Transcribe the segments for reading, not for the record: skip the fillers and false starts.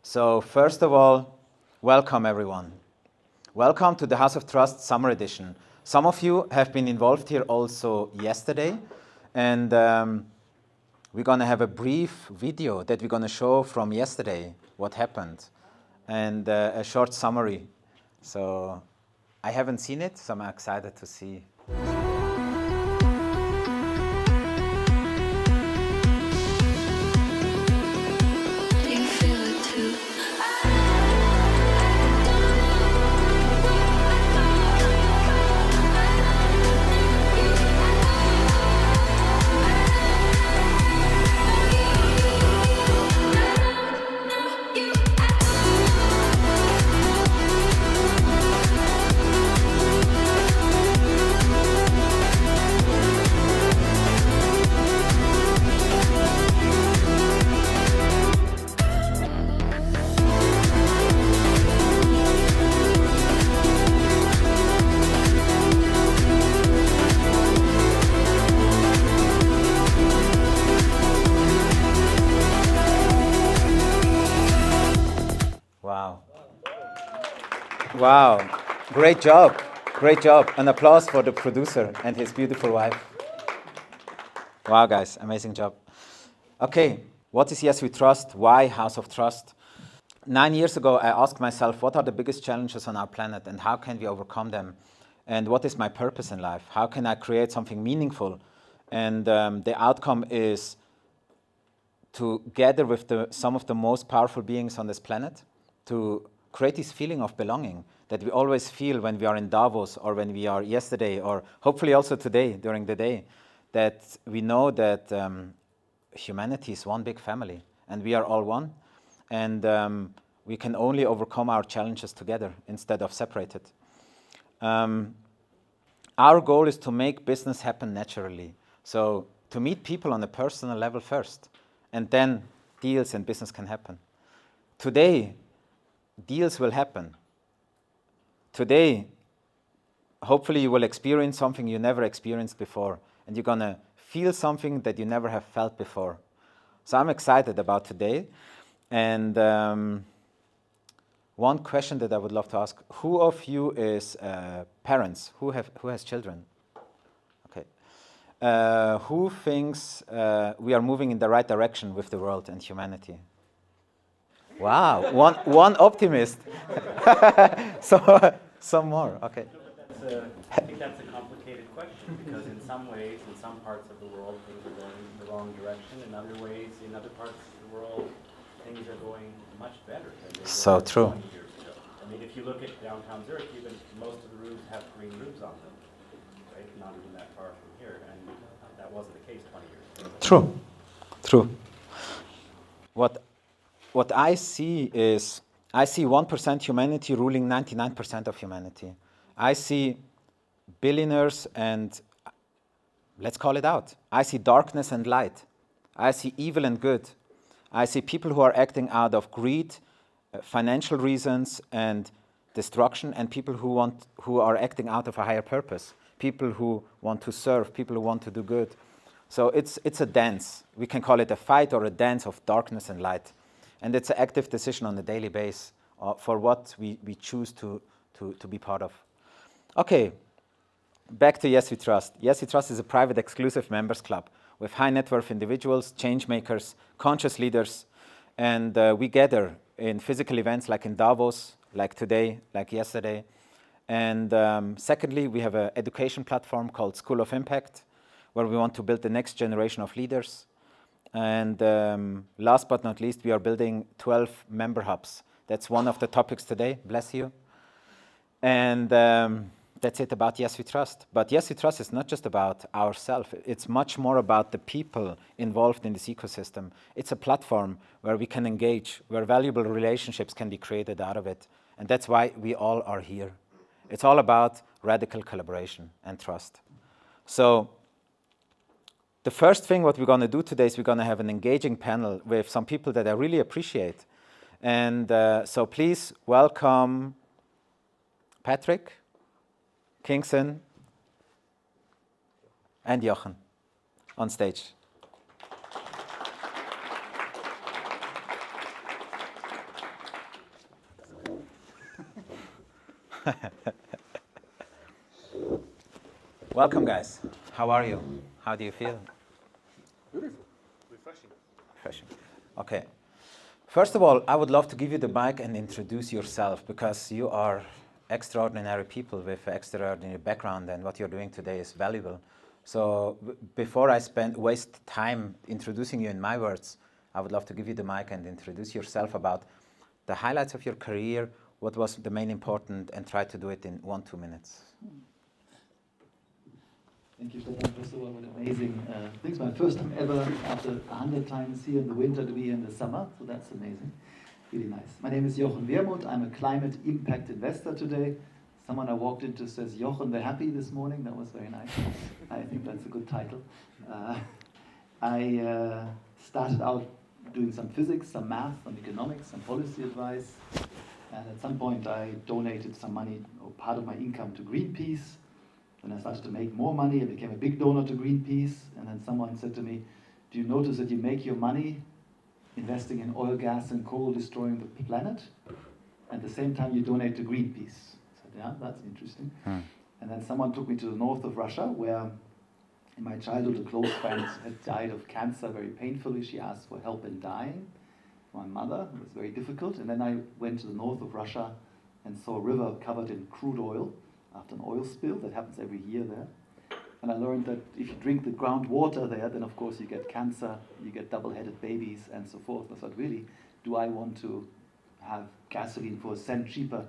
So first of all, welcome everyone. Welcome to the House of Trust Summer Edition. Some of you have been involved here also yesterday, and we're going to have a brief video that we're going to show from yesterday, what happened, and a short summary. So I haven't seen it, so I'm excited to see. Wow, great job, great job. An applause for the producer and his beautiful wife. Wow, guys, amazing job. Okay, what is Yes We Trust? Why House of Trust? 9 years ago, I asked myself, what are the biggest challenges on our planet and how can we overcome them? And what is my purpose in life? How can I create something meaningful? And the outcome is to gather with some of the most powerful beings on this planet, to create this feeling of belonging that we always feel when we are in Davos or when we are yesterday or hopefully also today during the day, that we know that humanity is one big family and we are all one, and we can only overcome our challenges together instead of separated. Our goal is to make business happen naturally. So to meet people on a personal level first, and then deals and business can happen. Today, deals will happen. Today, hopefully you will experience something you never experienced before, and you're going to feel something that you never have felt before. So I'm excited about today. And one question that I would love to ask, who of you is parents? Who has children? Okay. Who thinks we are moving in the right direction with the world and humanity? Wow, one optimist. So some more, okay. I think that's a complicated question because in some ways, in some parts of the world, things are going in the wrong direction. In other ways, in other parts of the world, things are going much better than they So were true. 20 years ago. I mean, if you look at downtown Zurich, even most of the roofs have green roofs on them, right? Not even that far from here, and that wasn't the case 20 years ago. True. What I see is, I see 1% humanity ruling 99% of humanity. I see billionaires and, let's call it out, I see darkness and light. I see evil and good. I see people who are acting out of greed, financial reasons and destruction, and people who are acting out of a higher purpose. People who want to serve, people who want to do good. So it's a dance. We can call it a fight or a dance of darkness and light. And it's an active decision on a daily basis for what we choose to be part of. Okay, back to Yes We Trust. Yes We Trust is a private exclusive members club with high net worth individuals, change makers, conscious leaders, and we gather in physical events like in Davos, like today, like yesterday. And secondly, we have an education platform called School of Impact, where we want to build the next generation of leaders. And last but not least, we are building 12 member hubs. That's one of the topics today, bless you. And that's it about Yes We Trust. But Yes We Trust is not just about ourselves. It's much more about the people involved in this ecosystem. It's a platform where we can engage, where valuable relationships can be created out of it. And that's why we all are here. It's all about radical collaboration and trust. So the first thing what we're going to do today is we're going to have an engaging panel with some people that I really appreciate. And so please welcome Patrick, Kinson, and Jochen on stage. Welcome, guys. How are you? How do you feel? Beautiful. Refreshing. Refreshing. Okay. First of all, I would love to give you the mic and introduce yourself, because you are extraordinary people with extraordinary background, and what you're doing today is valuable. So before I waste time introducing you in my words, I would love to give you the mic and introduce yourself about the highlights of your career, what was the main important, and try to do it in 1-2 minutes. Thank you, Stefan. First of all, what amazing things. My first time ever after 100 times here in the winter to be here in the summer, so that's amazing. Really nice. My name is Jochen Wermuth. I'm a climate impact investor today. Someone I walked into says, Jochen the Happy this morning. That was very nice. I think that's a good title. I started out doing some physics, some math, some economics, some policy advice. And at some point I donated some money or part of my income to Greenpeace. And I started to make more money. I became a big donor to Greenpeace. And then someone said to me, do you notice that you make your money investing in oil, gas, and coal, destroying the planet? At the same time, you donate to Greenpeace. I said, yeah, that's interesting. And then someone took me to the north of Russia, where in my childhood, a close friend had died of cancer very painfully. She asked for help in dying. My mother, it was very difficult. And then I went to the north of Russia and saw a river covered in crude oil after an oil spill. That happens every year there. And I learned that if you drink the groundwater there, then of course you get cancer, you get double-headed babies, and so forth. I thought, really, do I want to have gasoline for a cent cheaper,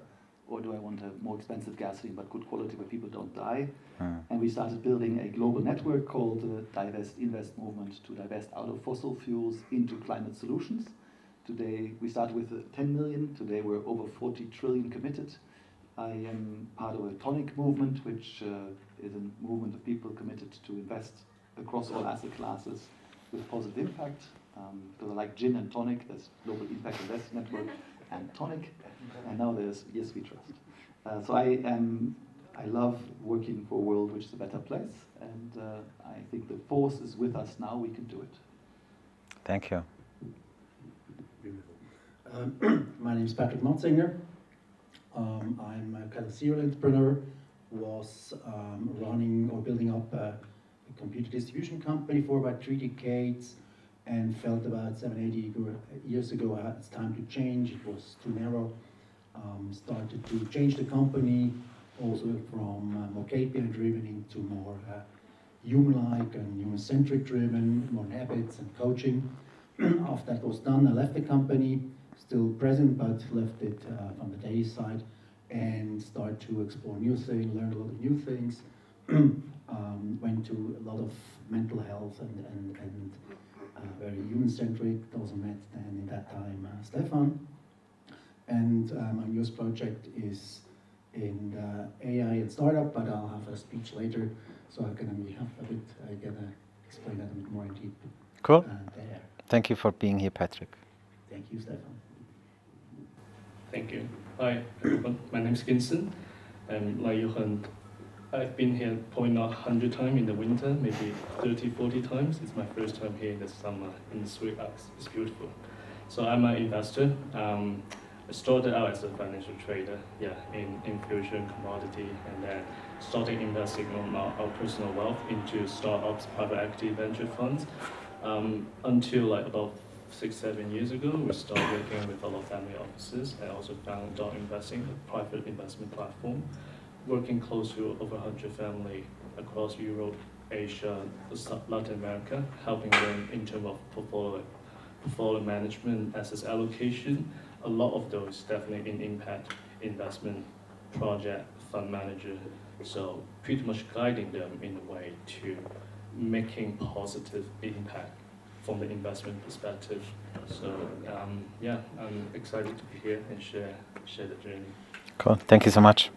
or do I want a more expensive gasoline but good quality where people don't die? And we started building a global network called the Divest Invest Movement to divest out of fossil fuels into climate solutions. Today, we started with 10 million. Today, we're over 40 trillion committed. I am part of a tonic movement, which is a movement of people committed to invest across all asset classes with positive impact. Because I like gin and tonic, there's Global Impact Invest Network and tonic, and now there's yeswetrust. So I love working for a world which is a better place, and I think the force is with us now. We can do it. Thank you. My name is Patrick Matzinger. I'm a kind of serial entrepreneur, was running or building up a computer distribution company for about 3 decades, and felt about 7-8 years ago it's time to change. It was too narrow. Started to change the company, also from more KPI driven into more human-like and human-centric driven, more habits and coaching. After that was done, I left the company. Still present, but left it on the day side, and started to explore new things, learn a lot of new things. Went to a lot of mental health and very human-centric. Also met then in that time Stefan. And my newest project is in AI and startup, but I'll have a speech later, so I'm gonna explain that a bit more in deep. Cool. There. Thank you for being here, Patrick. Thank you, Stefan. Thank you. Hi, everyone. My name is Kinson. Like Jochen, I've been here probably not 100 times in the winter, maybe 30, 40 times. It's my first time here in the summer in the Swiss Alps. It's beautiful. So I'm an investor. I started out as a financial trader, in fusion commodity, and then started investing on our personal wealth into startups, private equity, venture funds, until like about 6-7 years ago, we started working with a lot of family offices and also found Dot Investing, a private investment platform, working close to over 100 families across Europe, Asia, Latin America, helping them in terms of portfolio management, assets allocation. A lot of those definitely in impact investment, project, fund manager. So pretty much guiding them in a way to making positive impact from the investment perspective. So I'm excited to be here and share the journey. Cool. Thank you so much.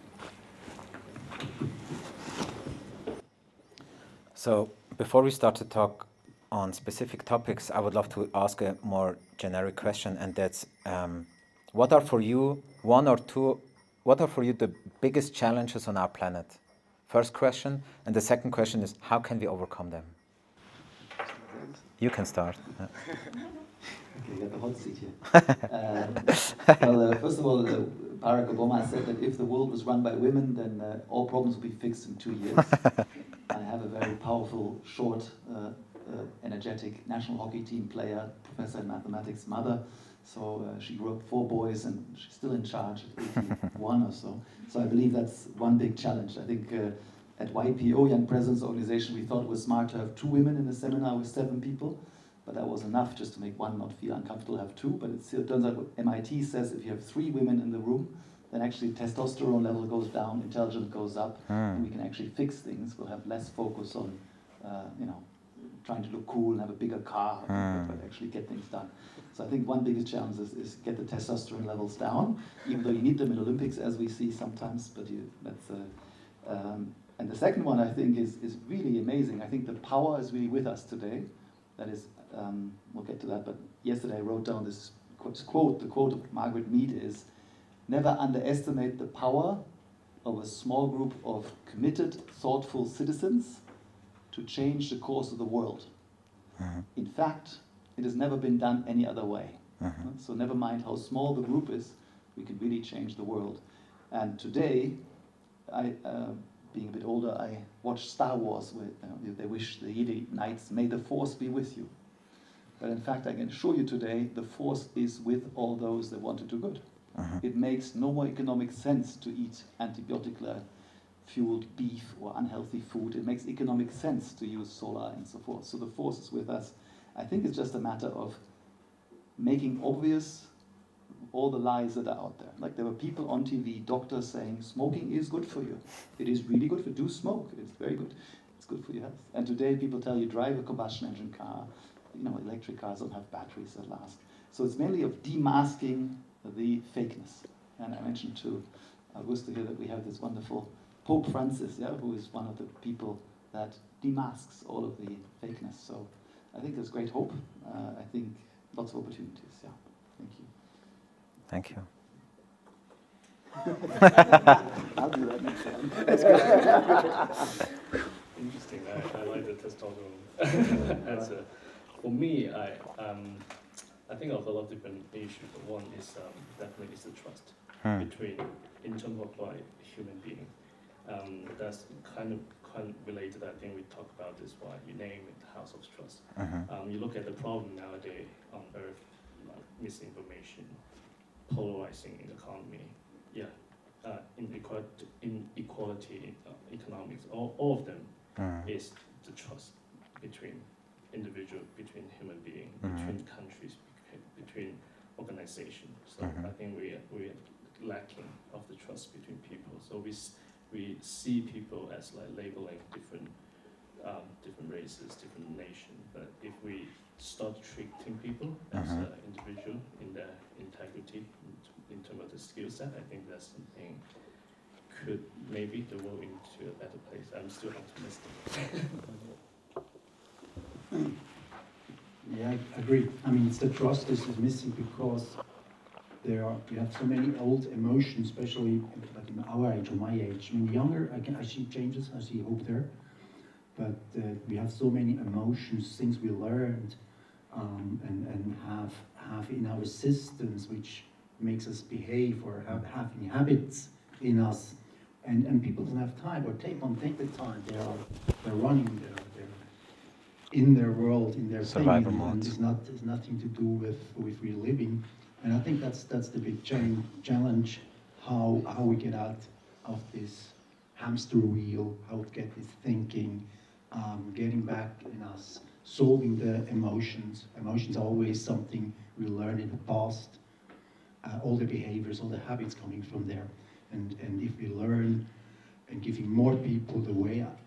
So before we start to talk on specific topics, I would love to ask a more generic question, and that's what are for you the biggest challenges on our planet? First question, and the second question is, how can we overcome them? You can start. Yeah. Okay, you got the hot seat here. Well, first of all, Barack Obama said that if the world was run by women, then all problems would be fixed in 2 years. I have a very powerful, short, energetic national hockey team player, professor in mathematics, mother. So she grew up 4 boys, and she's still in charge at 81 or so. So I believe that's one big challenge. I think at YPO, Young Presidents Organization, we thought it was smart to have 2 women in a seminar with 7 people. But that was enough just to make one not feel uncomfortable to have 2. But it turns out what MIT says, if you have 3 women in the room, then actually testosterone level goes down, intelligence goes up, and we can actually fix things. We'll have less focus on, trying to look cool and have a bigger car, but actually get things done. So I think one biggest challenge is get the testosterone levels down, even though you need them in Olympics, as we see sometimes. But and the second one, I think, is really amazing. I think the power is really with us today. That is, we'll get to that, but yesterday I wrote down this quote. The quote of Margaret Mead is, "Never underestimate the power of a small group of committed, thoughtful citizens to change the course of the world. In fact, it has never been done any other way." So never mind how small the group is, we can really change the world. And today, being a bit older, I watched Star Wars, where they wish the Jedi Knights, "May the Force be with you." But in fact, I can assure you today, the Force is with all those that want to do good. It makes no more economic sense to eat antibiotic-fueled beef or unhealthy food. It makes economic sense to use solar and so forth. So the Force is with us. I think it's just a matter of making obvious all the lies that are out there. Like there were people on TV, doctors saying, smoking is good for you. It is really good for you. Do smoke. It's very good. It's good for your health. And today people tell you, drive a combustion engine car. Electric cars don't have batteries that last. So it's mainly of demasking the fakeness. And I mentioned to Augusto here that we have this wonderful Pope Francis, who is one of the people that demasks all of the fakeness. So I think there's great hope. I think lots of opportunities. Thank you. Thank you. I'll do that next time. Interesting. I like the testosterone answer. For me, I think of a lot of different issues. One is definitely is the trust between, in terms of human being. That's kind of related. I think we talked about this. Why you name it, the house of trust. You look at the problem nowadays on Earth, like misinformation, polarizing in the economy, inequality, economics. All of them is the trust between individual, between human beings, between countries, between organizations. So I think we're lacking of the trust between people. So we see people as like labeling different races, different nations. But if we start treating people as an individual in their integrity, in terms of the skill set, I think that's something could maybe the world into a better place. I'm still optimistic. Yeah, I agree. I mean, it's the trust is missing because you have so many old emotions, especially like in our age or my age. I mean, younger, I see changes, I see hope there. But we have so many emotions, things we learned and have in our systems, which makes us behave or having habits in us. And people don't have time or take the time. They're running, they're in their world, in their survival thing, mode. and it's nothing to do with real living. And I think that's the big challenge, how we get out of this hamster wheel, how to get this thinking, getting back in us, solving the emotions. Emotions are always something we learned in the past. All the behaviors, all the habits coming from there. And if we learn and giving more people the way up,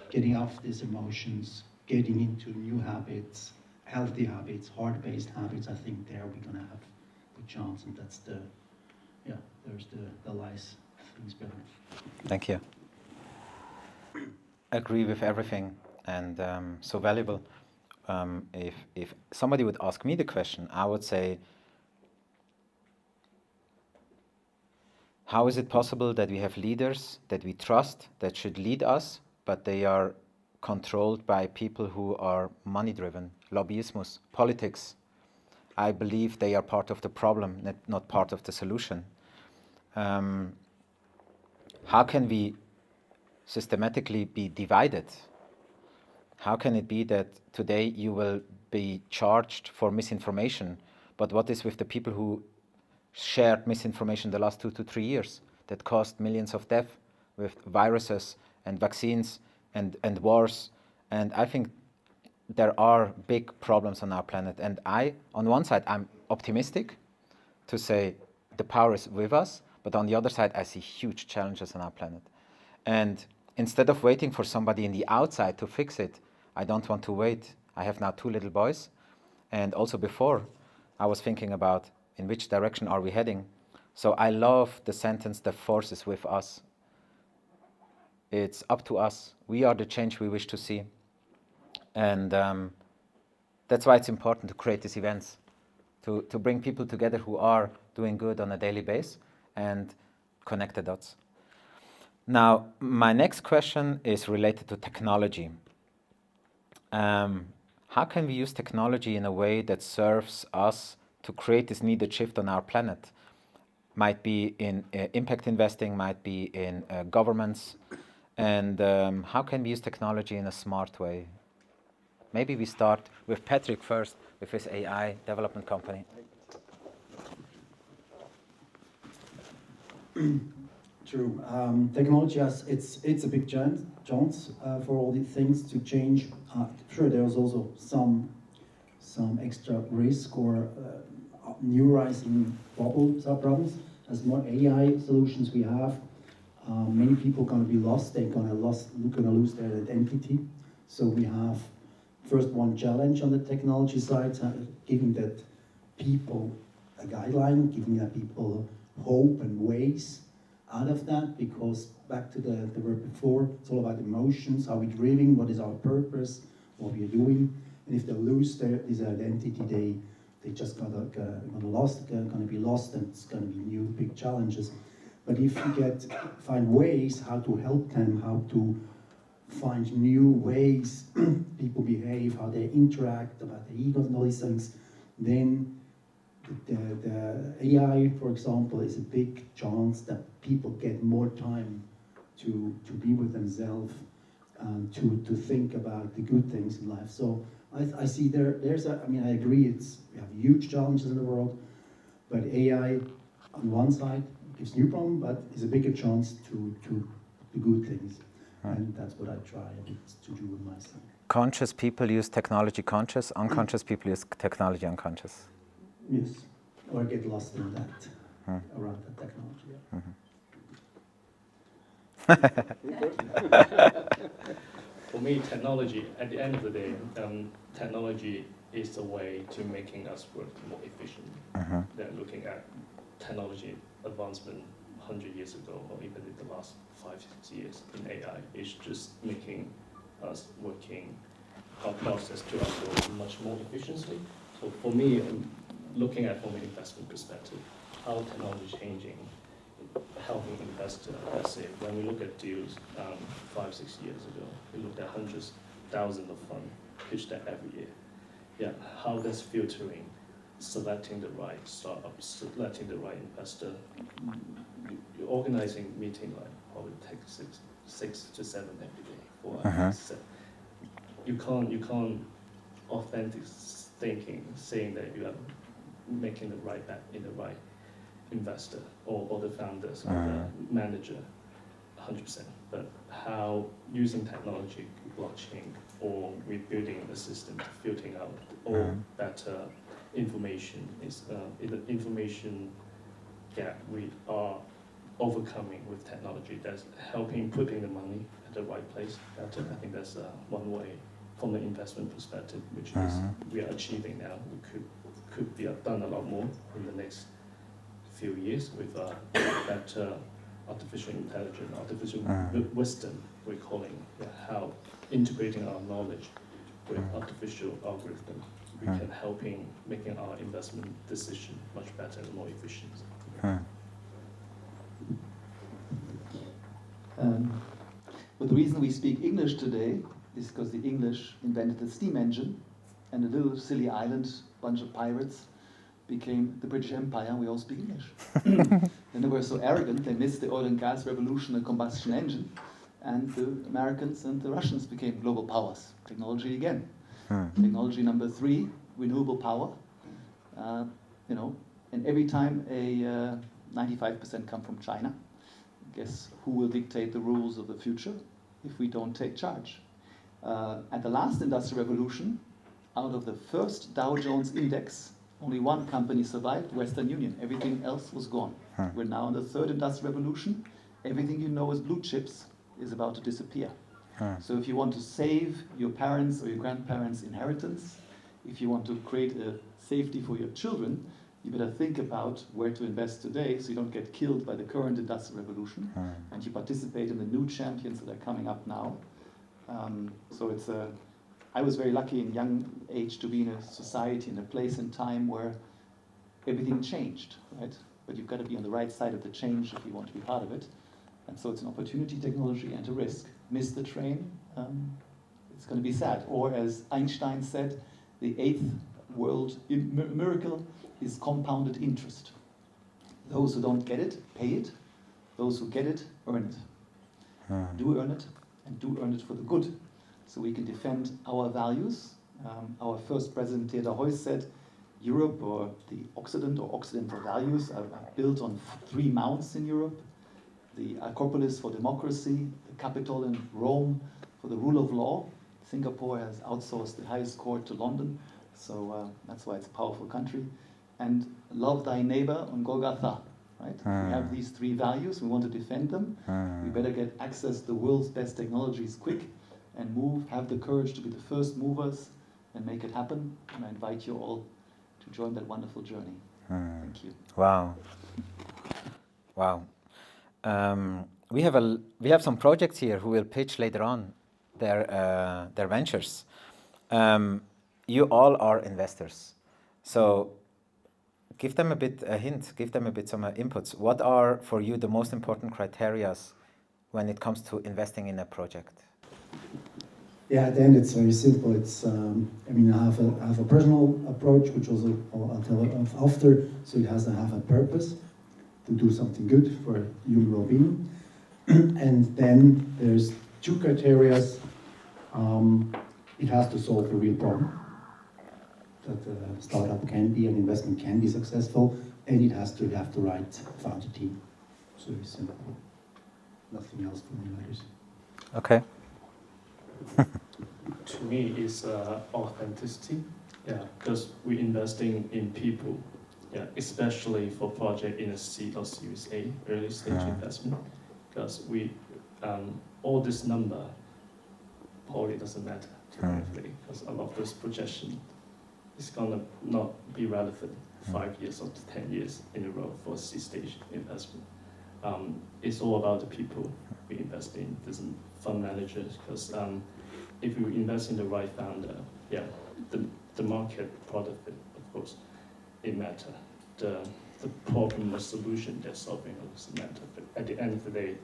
getting off these emotions, getting into new habits, healthy habits, heart-based habits, I think there we're going to have a good chance. And that's there's the lies things better. Thank you. Agree with everything, and so valuable. If somebody would ask me the question, I would say, how is it possible that we have leaders that we trust, that should lead us, but they are controlled by people who are money-driven, lobbyism, politics? I believe they are part of the problem, not part of the solution. how can we systematically be divided? How can it be that today you will be charged for misinformation, but what is with the people who shared misinformation the last 2 to 3 years that caused millions of deaths with viruses and vaccines and wars? And I think there are big problems on our planet. And on one side, I'm optimistic to say the power is with us, but on the other side, I see huge challenges on our planet. And instead of waiting for somebody in the outside to fix it, I don't want to wait. I have now 2 little boys. And also before, I was thinking about in which direction are we heading. So I love the sentence, the force is with us. It's up to us. We are the change we wish to see. And that's why it's important to create these events, to bring people together who are doing good on a daily basis and connect the dots. Now, my next question is related to technology. How can we use technology in a way that serves us to create this needed shift on our planet? Might be in impact investing, might be in governments. And how can we use technology in a smart way? Maybe we start with Patrick first, with his AI development company. True. Technology it's a big chance for all these things to change. Sure, there's also some extra risk or new rising problems. As more AI solutions we have, many people are going to be lost. They're going to lose their identity. So we have first one challenge on the technology side, giving that people a guideline, giving that people hope and ways out of that, because back to the word before, it's all about emotions, how we're living, what is our purpose, what we are doing. And if they lose this identity, they just gonna be lost, and it's gonna be new big challenges. But if you find ways how to help them, how to find new ways people behave, how they interact, about the egos and all these things, then the AI, for example, is a big chance that people get more time to be with themselves and to think about the good things in life. So I see I agree, we have huge challenges in the world, but AI on one side gives new problem, but is a bigger chance to the good things. And that's what I try to do with myself. Conscious people use technology conscious, unconscious people use technology unconscious. Yes, or get lost in that, around that technology. Yeah. For me, technology, at the end of the day, technology is a way to making us work more efficient. Than looking at technology advancement 100 years ago, or even in the last 5-6 years in AI, it's just making us working our process to our goal much more efficiently. So for me, looking at from an investment perspective, how technology is changing, helping investors. Let's say when we look at deals 5-6 years ago, we looked at hundreds, thousands of funds pitched that every year. Yeah, how that's filtering, selecting the right startup, selecting the right investor. You're organizing meeting like probably takes 6 to 7 every day. You can't authentic thinking, saying that you are making the right bet in the right investor or the founders or the manager 100%. But how using technology, blockchain, or rebuilding the system to filtering out or better information is the information gap we are overcoming with technology that's helping putting the money at the right place better. I think that's one way from the investment perspective, which is we are achieving now. We could be done a lot more in the next few years with better artificial intelligence, artificial wisdom, we're calling how integrating our knowledge with artificial algorithm, we can helping making our investment decision much better and more efficient. But the reason we speak English today is because the English invented the steam engine, and a little silly island, bunch of pirates, became the British Empire and we all speak English. Then they were so arrogant, they missed the oil and gas revolution, the combustion engine, and the Americans and the Russians became global powers. Technology again. Technology number 3, renewable power. You know, and every time 95% come from China. Guess who will dictate the rules of the future if we don't take charge? At the last industrial revolution, out of the first Dow Jones index, only one company survived, Western Union. Everything else was gone. We're now in the third industrial revolution. Everything you know as blue chips is about to disappear. So if you want to save your parents' or your grandparents' inheritance, if you want to create a safety for your children, you better think about where to invest today so you don't get killed by the current industrial revolution and you participate in the new champions that are coming up now. So it's I was very lucky in young age to be in a society, in a place and time where everything changed, right? But you've got to be on the right side of the change if you want to be part of it. And so it's an opportunity technology and a risk. Miss the train, it's going to be sad. Or as Einstein said, the 8th world miracle is compounded interest. Those who don't get it, pay it. Those who get it, earn it. Do earn it, and do earn it for the good. So we can defend our values. Our first president, Theodor Heuss, said, Europe, or the Occident, or Occidental values, are built on 3 mounts in Europe. The Acropolis for democracy, the Capitol in Rome for the rule of law. Singapore has outsourced the highest court to London, so that's why it's a powerful country. And love thy neighbor on Golgotha, right? We have these 3 values, we want to defend them. We better get access to the world's best technologies quick and move, have the courage to be the first movers and make it happen. And I invite you all to join that wonderful journey. Thank you. Wow. Wow. We have some projects here who will pitch later on their ventures. You all are investors, so give them a hint, give them some inputs. What are for you the most important criteria when it comes to investing in a project? Yeah, at the end it's very simple. It's I mean, I have a personal approach, which also I'll tell after. So it has to have a purpose to do something good for human well-being. And then there's 2 criteria. It has to solve a real problem, that a startup can be, an investment can be successful, and it has to have the right founder team. So it's simple. Nothing else for me matters. Okay. To me, it's authenticity. Yeah, because we're investing in people. Yeah, especially for project in a seed or Series A, early stage investment, because we all this number probably doesn't matter directly, because a lot of this projection is gonna not be relevant 5 years or 10 years in a row for seed stage investment. It's all about the people we invest in, doesn't fund managers, because if you invest in the right founder, yeah, the market product, of course, it matters. The problem or solution they're solving doesn't matter. But at the end of the day,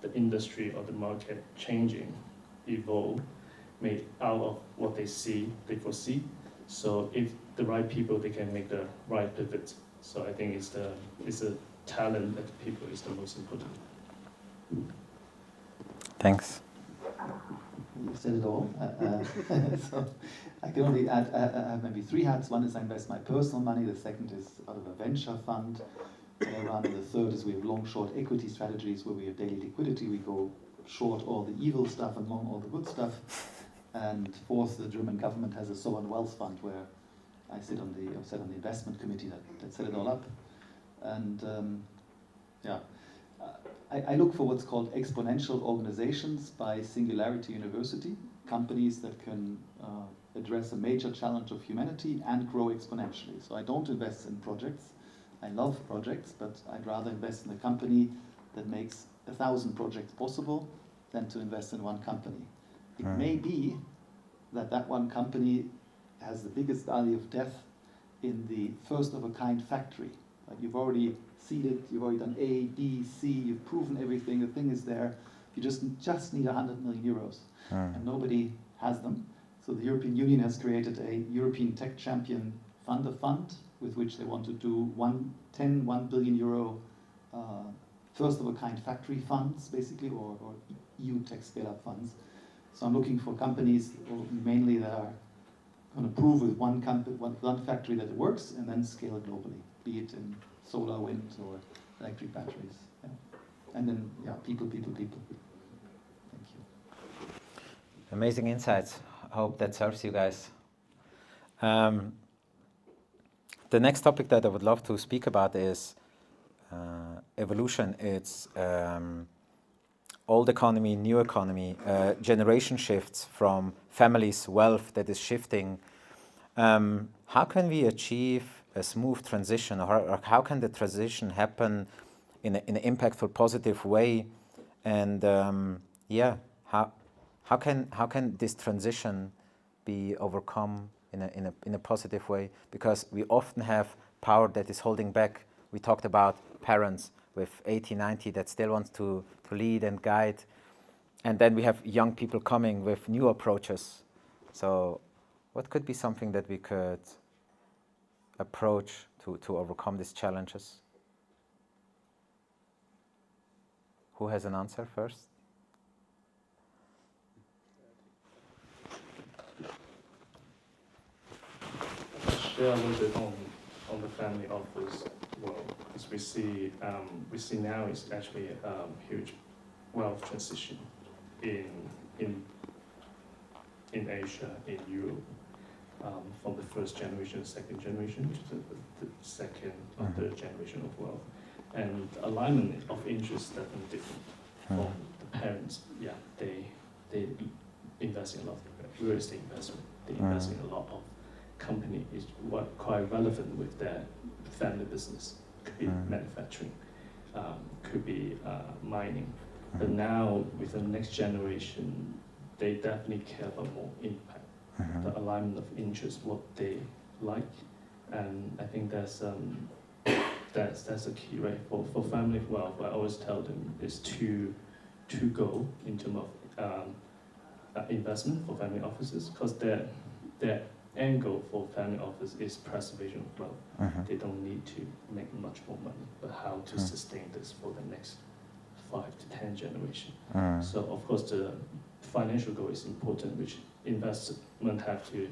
the industry or the market changing, evolve, made out of what they foresee. So if the right people, they can make the right pivot. So I think it's the talent that the people is the most important. Thanks. You said it all. So I can only add I have maybe 3 hats. One is I invest my personal money. The second is out of a venture fund that I run. And the third is we have long-short equity strategies where we have daily liquidity. We go short all the evil stuff and long all the good stuff. And fourth, the German government has a sovereign wealth fund where I sit on the investment committee that set it all up. And yeah. I look for what's called exponential organizations by Singularity University, companies that can address a major challenge of humanity and grow exponentially. So I don't invest in projects. I love projects, but I'd rather invest in a company that makes 1,000 projects possible than to invest in one company. It may be that one company has the biggest valley of death in the first-of-a-kind factory. Like you've already seeded, you've already done A, B, C, you've proven everything, the thing is there. You just need 100 million euros, and nobody has them. So the European Union has created a European Tech Champion Fund with which they want to do 1 billion euro first of a kind factory funds, basically, or EU tech scale-up funds. So I'm looking for companies mainly that are going to prove with one factory that it works and then scale it globally, be it in solar, wind, or electric batteries. Yeah. And then, yeah, people. Thank you. Amazing insights. I hope that serves you guys. The next topic that I would love to speak about is evolution. It's old economy, new economy, generation shifts from families, wealth that is shifting. How can we achieve a smooth transition, or how can the transition happen in an impactful, positive way? And how can this transition be overcome in a positive way? Because we often have power that is holding back. We talked about parents with 80, 90 that still want to lead and guide. And then we have young people coming with new approaches. So what could be something that we could approach to overcome these challenges? Who has an answer first? Share a little bit on the family office world, because we see now it's actually a huge wealth transition in Asia, in Europe, from the first generation, second generation to the second or third generation of wealth, and alignment of interests definitely different. From the parents, yeah, they invest in a lot of real estate investment. They invest in a lot of company is quite relevant with their family business. Could be manufacturing, could be mining. But now with the next generation, they definitely care about more impact, the alignment of interest, what they like, and I think that's a key, right? For family wealth, I always tell them is to go in terms of investment for family offices, because their end goal for family office is preservation of wealth. They don't need to make much more money, but how to sustain this for the next 5 to 10 generations. So of course the financial goal is important, which investment have to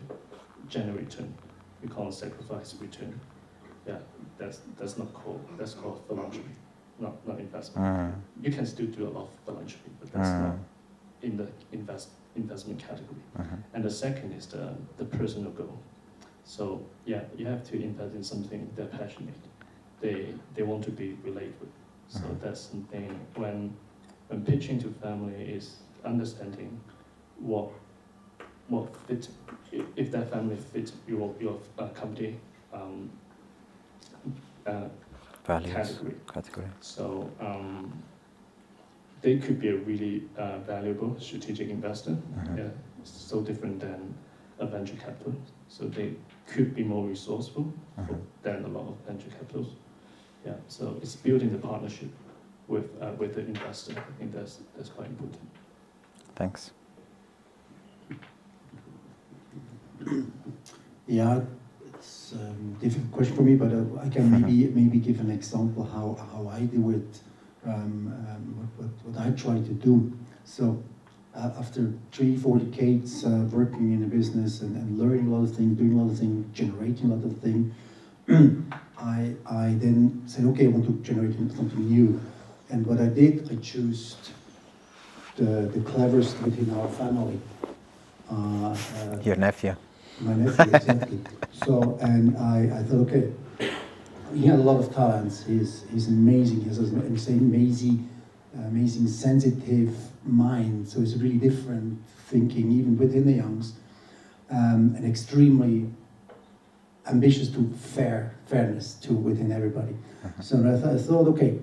generate return. We call it sacrifice return. Yeah, that's called philanthropy, not investment. You can still do a lot of philanthropy, but that's not in the investment category. And the second is the personal goal. So yeah, you have to invest in something they're passionate. They want to be related with. So that's something when pitching to family is understanding what fit, if that family fits your company Values category. So they could be a really valuable strategic investor. Yeah, so different than a venture capital. So they could be more resourceful than a lot of venture capitals. Yeah, so it's building the partnership with the investor. I think that's quite important. Thanks. Yeah, it's a difficult question for me, but I can maybe give an example how I do it, what I try to do. So after 3-4 decades working in a business and learning a lot of things, doing a lot of things, generating a lot of things, I then said, okay, I want to generate something new. And what I did, I chose the cleverest within our family. Your nephew. My nephew, exactly. So, and I thought, okay, he had a lot of talents. He's amazing. He has an amazing sensitive mind. So it's really different thinking, even within the youngs, and extremely ambitious to fairness to within everybody. So I thought, okay,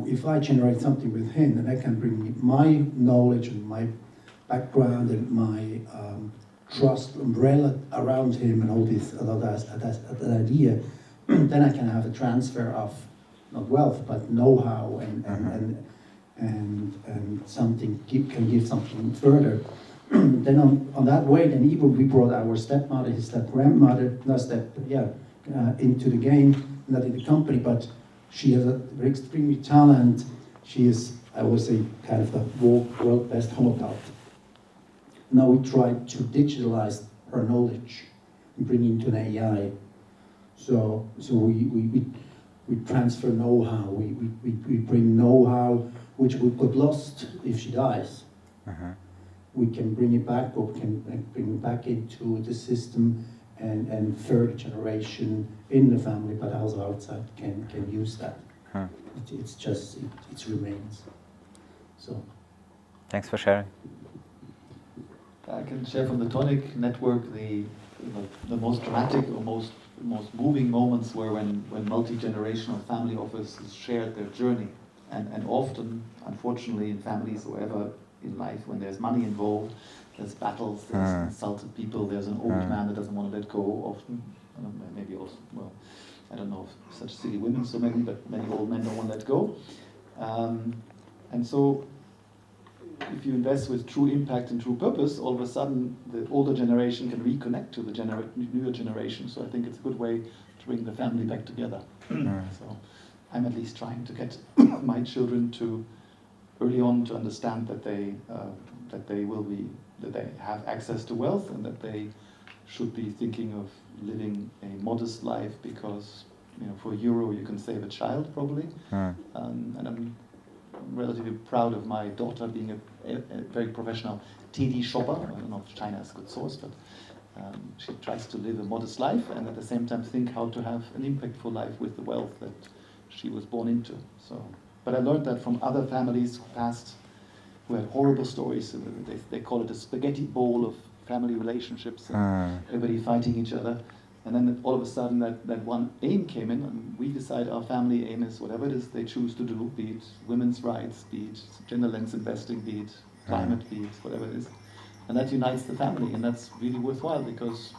if I generate something with him, then I can bring my knowledge and my background and my trust umbrella around him and all this that idea. Then I can have a transfer of not wealth but know-how and something can give something further. Then on that way, then even we brought our stepmother, his step-grandmother, into the game, not in the company, but she has a very extremely talent. She is, I would say, kind of the world best homopath. Now we try to digitalize her knowledge and bring it into an AI. So we transfer know-how. We bring know-how which would get lost if she dies. We can bring it back, or we can bring it back into the system, and third generation in the family, but also outside can use that. It's just, it remains. So. Thanks for sharing. I can share from the Tonic network the most dramatic or most moving moments were when multi-generational family offices shared their journey. And often, unfortunately, in families or ever in life, when there's money involved, there's battles, there's insulted people, there's an old man that doesn't want to let go often. Maybe also, well, I don't know if such silly women so many, but many old men don't want to let go. And so, if you invest with true impact and true purpose, all of a sudden the older generation can reconnect to the newer generation. So I think it's a good way to bring the family back together. So I'm at least trying to get my children to early on to understand that they have access to wealth, and that they should be thinking of living a modest life, because for €1 you can save a child probably. And I'm relatively proud of my daughter being a very professional TD shopper. I don't know if China is a good source, but she tries to live a modest life and at the same time think how to have an impactful life with the wealth that she was born into. So, but I learned that from other families past who had horrible stories. They call it a spaghetti bowl of family relationships, and everybody fighting each other. And then all of a sudden that one aim came in, and we decide our family aim is whatever it is they choose to do, be it women's rights, be it gender lens investing, be it climate, be it whatever it is. And that unites the family, and that's really worthwhile, because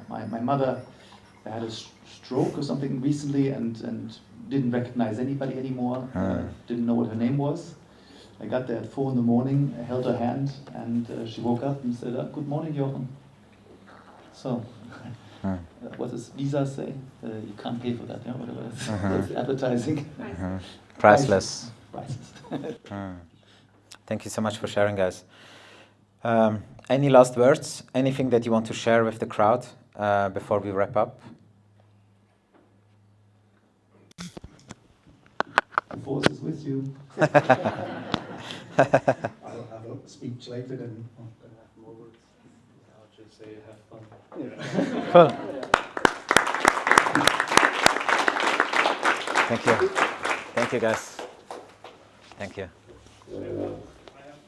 my mother had a stroke or something recently and didn't recognize anybody anymore, didn't know what her name was. I got there at 4 in.the, I held her hand, and she woke up and said, "Good morning, Jochen." So, what does Visa say? You can't pay for that, yeah? Whatever it is. That's advertising. Priceless. Priceless. Thank you so much for sharing, guys. Any last words? Anything that you want to share with the crowd before we wrap up? The force is with you. I'll have a speech later, then I'm going to have more words. I'll just say have fun. Cool. Thank you. Thank you, guys. Thank you. I have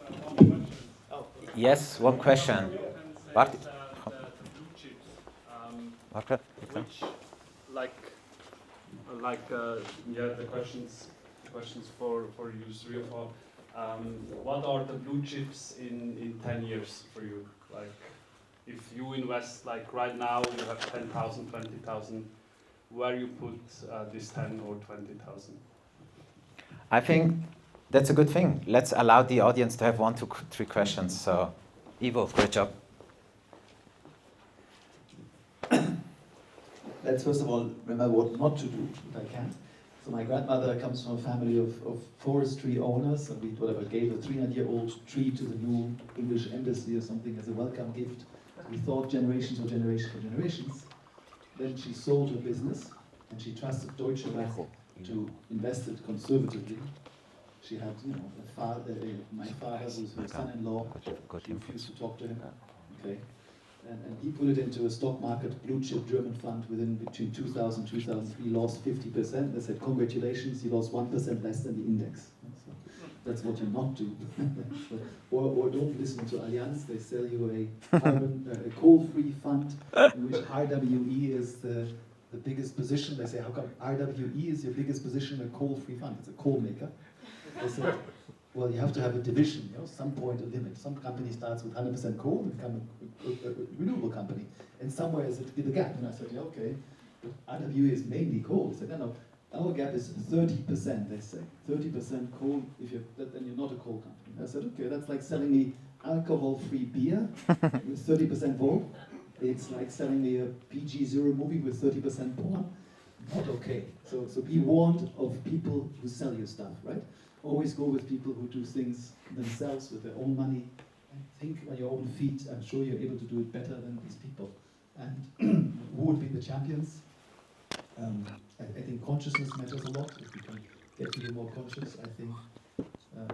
one question. Yes, one question. What? The blue chips, Okay. which, the questions for you three of all. What are the blue chips in 10 years for you? Like, if you invest, like right now, you have 10,000, 20,000, where you put this 10 or 20,000? I think that's a good thing. Let's allow the audience to have 1, 2, 3 questions. So, Ivo, great job. Let's first of all remember what not to do, if I can. So my grandmother comes from a family of forestry owners, and we gave a 300-year-old tree to the new English embassy or something as a welcome gift. We thought generations or generations. Then she sold her business, and she trusted Deutsche Bank to invest it conservatively. She had, my father, who's her son-in-law, she refused to talk to him. Okay. And he put it into a stock market blue chip German fund between 2000 and 2003, lost 50%. They said, congratulations, you lost 1% less than the index. So that's what you not do. or don't listen to Allianz, they sell you a coal-free fund in which RWE is the biggest position. They say, how come RWE is your biggest position in a coal-free fund? It's a coal maker. They said, well, you have to have a division, some point, a limit. Some company starts with 100% coal and become a renewable company. And somewhere is the gap. And I said, yeah, okay, but RWE is mainly coal. They said, no, our gap is 30%, they say. 30% coal, then you're not a coal company. I said, okay, that's like selling me alcohol-free beer with 30% vol. It's like selling me a PG-0 movie with 30% porn. Not okay. So be warned of people who sell you stuff, right? Always go with people who do things themselves with their own money. And think on your own feet. I'm sure you're able to do it better than these people. And who would be the champions? I think consciousness matters a lot. If we can get people more conscious, I think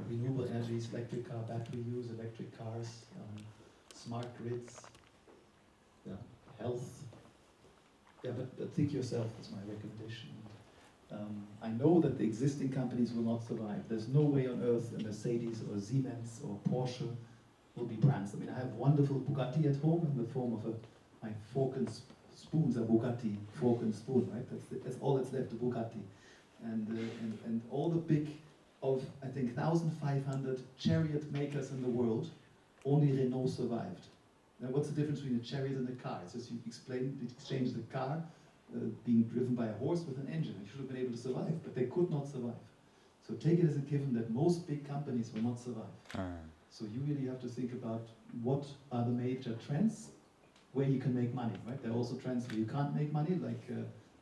renewable energies, electric car battery use, electric cars, smart grids, health. Yeah, but think yourself is my recommendation. I know that the existing companies will not survive. There's no way on earth a Mercedes or Siemens or Porsche will be brands. I mean, I have wonderful Bugatti at home in the form of my fork and spoons are Bugatti, fork and spoon, right? That's all that's left of Bugatti. And all the big, of I think 1,500 chariot makers in the world, only Renault survived. Now what's the difference between a chariot and a car? It's just you exchange the car being driven by a horse with an engine. You should have been able to survive, but they could not survive. So take it as a given that most big companies will not survive. So you really have to think about what are the major trends where you can make money, right? There are also trends where you can't make money, like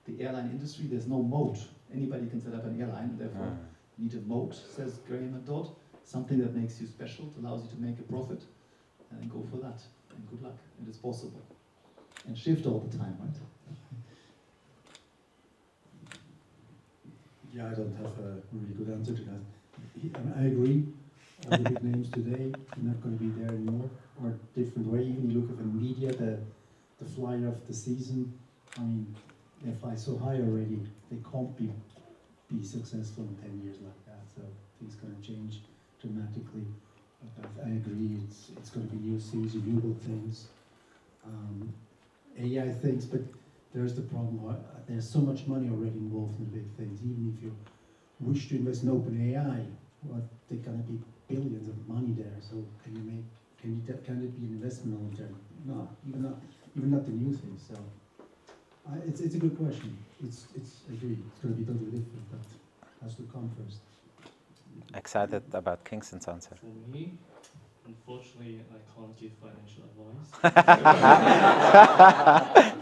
the airline industry. There's no moat. Anybody can set up an airline, therefore you need a moat, says Graham and Dodd. Something that makes you special, allows you to make a profit, and then go for that. And good luck, and it's possible. And shift all the time, right? Yeah, I don't have a really good answer to that. I agree. All the big names today are not going to be there anymore, or different way. Even you look at the media, the flyer of the season. I mean, they fly so high already. They can't be successful in 10 years like that. So things going to change dramatically. But I agree. It's going to be new things, renewable things, AI things. But there's the problem. There's so much money already involved in the big things. Even if you wish to invest in open AI, well, there's going to be billions of money there. So can it be an investment long term? No, even not the new things. So it's a good question. I agree. It's going to be totally different, but it has to come first. Excited about Kingson's answer. For me, unfortunately, I can't give financial advice.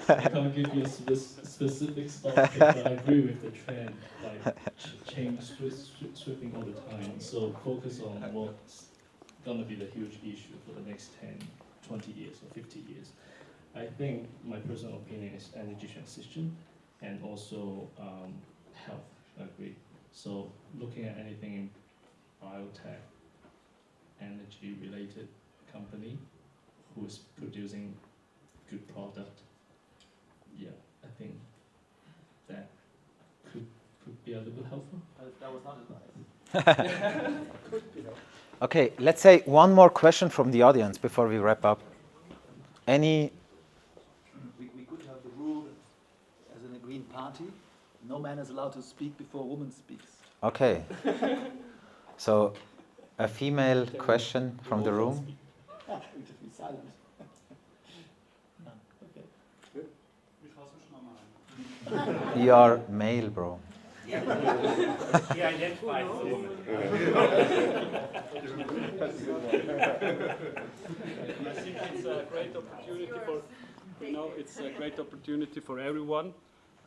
I can't give you a specific stock pick, but I agree with the trend, like change, sweeping all the time. So focus on what's going to be the huge issue for the next 10, 20 years or 50 years. I think my personal opinion is energy transition and also health, I agree. So looking at anything in biotech, energy-related company who is producing good product, yeah, I think that could be a little bit helpful. That was not advice. Okay, let's say one more question from the audience before we wrap up. Any? We could have the rule as in a Green Party, no man is allowed to speak before a woman speaks. Okay. So, a female question from the room. Yeah, we just be silent. No, okay. You are male, bro. He identifies as a woman. I think it's a great opportunity it's a great opportunity for everyone.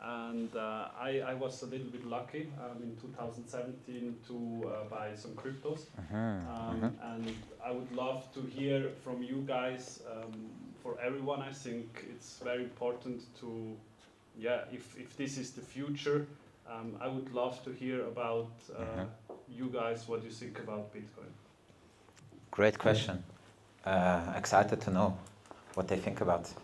And I was a little bit lucky in 2017 to buy some cryptos. And I would love to hear from you guys, for everyone. I think it's very important to, if this is the future, I would love to hear about you guys, what you think about Bitcoin. Great question. Excited to know what they think about.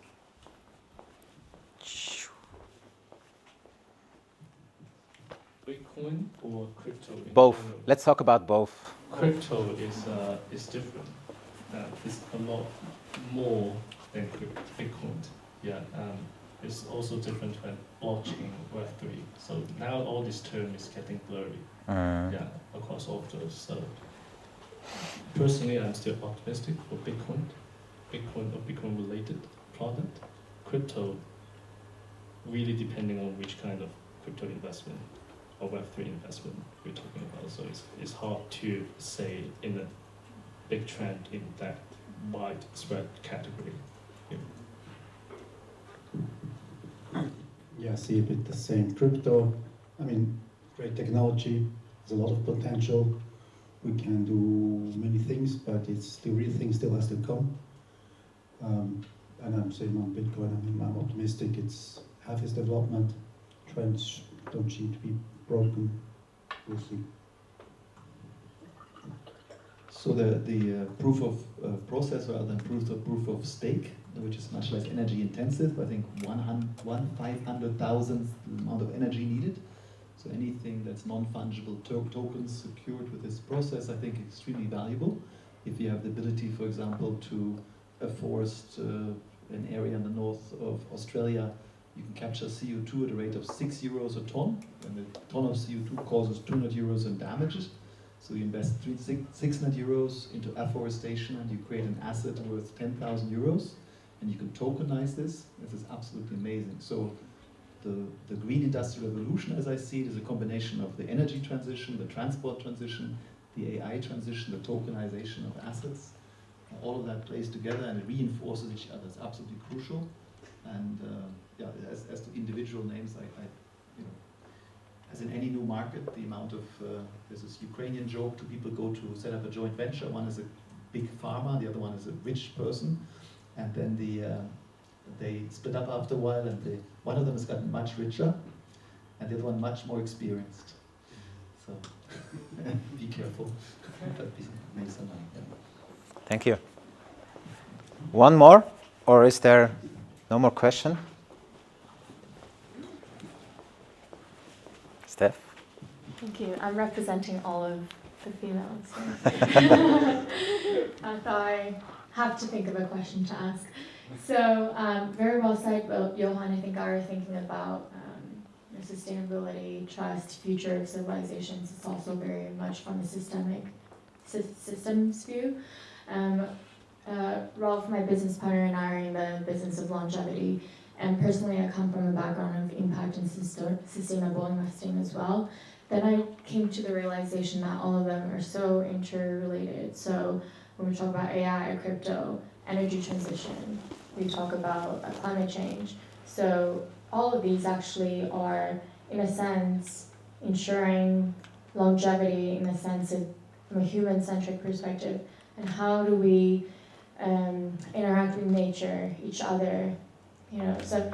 Bitcoin or crypto? Both. Let's talk about both. Crypto is different. It's a lot more than Bitcoin. Yeah. It's also different than blockchain, Web3. So now all this term is getting blurry. Yeah, across all of those. So personally, I'm still optimistic for Bitcoin or Bitcoin-related product. Crypto, really depending on which kind of crypto investment or Web3 investment we're talking about. So it's hard to say in a big trend in that widespread category. Yeah. Yeah, I see a bit the same. Crypto, I mean, great technology, there's a lot of potential. We can do many things, but it's the real thing still has to come. And I'm saying on Bitcoin, I'm optimistic. It's half its development. Trends don't seem to be broken. We'll see. So the proof of process rather than proof of stake, which is much less energy intensive, I think 1/500,000th amount of energy needed. So anything that's non-fungible tokens secured with this process, I think extremely valuable. If you have the ability, for example, to afforest an area in the north of Australia, you can capture CO2 at a rate of 6 euros a ton, and a ton of CO2 causes 200 euros in damages. So you invest 600 euros into afforestation and you create an asset worth 10,000 euros, and you can tokenize this. This is absolutely amazing. So the green industrial revolution, as I see it, is a combination of the energy transition, the transport transition, the AI transition, the tokenization of assets. All of that plays together and it reinforces each other. It's absolutely crucial. And yeah, as to individual names, as in any new market, the amount of, there's this Ukrainian joke, two people go to set up a joint venture. One is a big farmer, the other one is a rich person. And then they split up after a while, and one of them has gotten much richer, and the other one much more experienced. So be careful, but make some money. Yeah. Thank you. One more, or is there no more question? Steph? Thank you. I'm representing all of the females. I thought I have to think of a question to ask. So very well said, Jochen. I think are thinking about sustainability, trust, future of civilizations. It's also very much from a systems view. Rolf, my business partner, and I are in the business of longevity. And personally, I come from a background of impact and sustainable investing as well. Then I came to the realization that all of them are so interrelated. So when we talk about AI, crypto, energy transition, we talk about climate change. So all of these actually are, in a sense, ensuring longevity in the sense of from a human-centric perspective. And how do we interact with nature, each other? So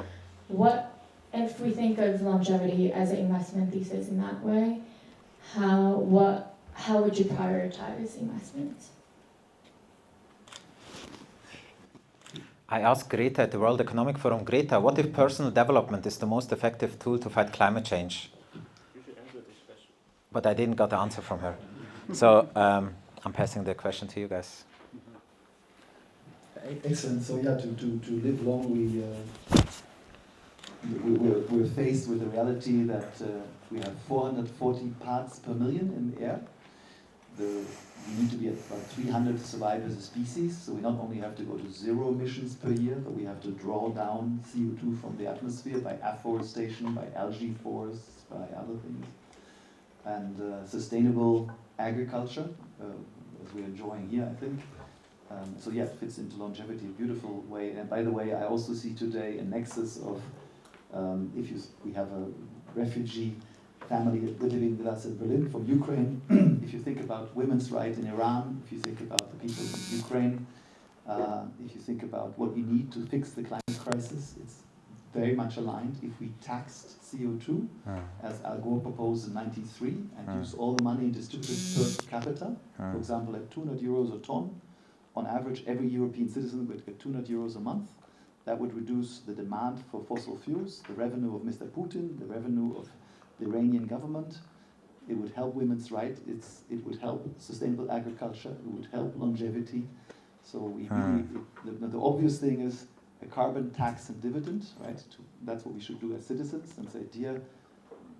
what if we think of longevity as an investment thesis in that way? How would you prioritize investments? I asked Greta at the World Economic Forum, Greta, what if personal development is the most effective tool to fight climate change? You should answer this question. But I didn't get the answer from her. So I'm passing the question to you guys. Excellent. So yeah, to live long, we're faced with the reality that we have 440 parts per million in the air. We need to be at about 300 to survive as a species. So we not only have to go to 0 emissions per year, but we have to draw down CO2 from the atmosphere by afforestation, by algae forests, by other things. And sustainable agriculture, as we're enjoying here, I think. So yeah, it fits into longevity in a beautiful way. And by the way, I also see today a nexus of, we have a refugee family living with us in Berlin from Ukraine. If you think about women's rights in Iran, if you think about the people in Ukraine, if you think about what we need to fix the climate crisis, it's very much aligned. If we taxed CO2, as Al Gore proposed in '93, and use all the money distributed per capita, for example, at 200 euros a ton, on average, every European citizen would get 200 euros a month. That would reduce the demand for fossil fuels, the revenue of Mr. Putin, the revenue of the Iranian government. It would help women's rights. It would help sustainable agriculture. It would help longevity. So we really, the obvious thing is a carbon tax and dividend, right? That's what we should do as citizens and say, dear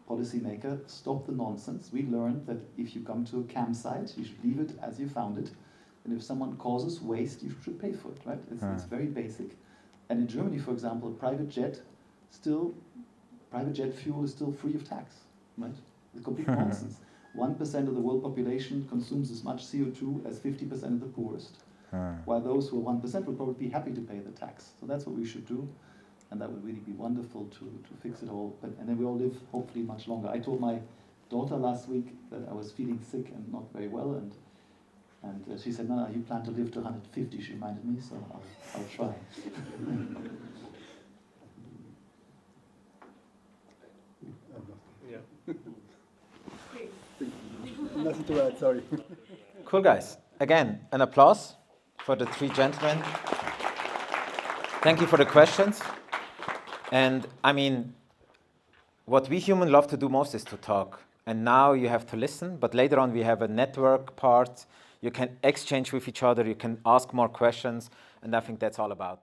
policymaker, stop the nonsense. We learned that if you come to a campsite, you should leave it as you found it. And if someone causes waste, you should pay for it, right? It's very basic. And in Germany, for example, private jet fuel is still free of tax, right? It's complete nonsense. 1% of the world population consumes as much CO2 as 50% of the poorest. While those who are 1% would probably be happy to pay the tax. So that's what we should do. and that would really be wonderful to fix it all. And then we all live hopefully much longer. I told my daughter last week that I was feeling sick and not very well, and she said, "No, you plan to live to 150." She reminded me, so I'll try. Nothing to add, sorry. Cool, guys. Again, an applause for the three gentlemen. Thank you for the questions. And I mean, what we humans love to do most is to talk. And now you have to listen, but later on we have a network part. You can exchange with each other, you can ask more questions, and I think that's all about.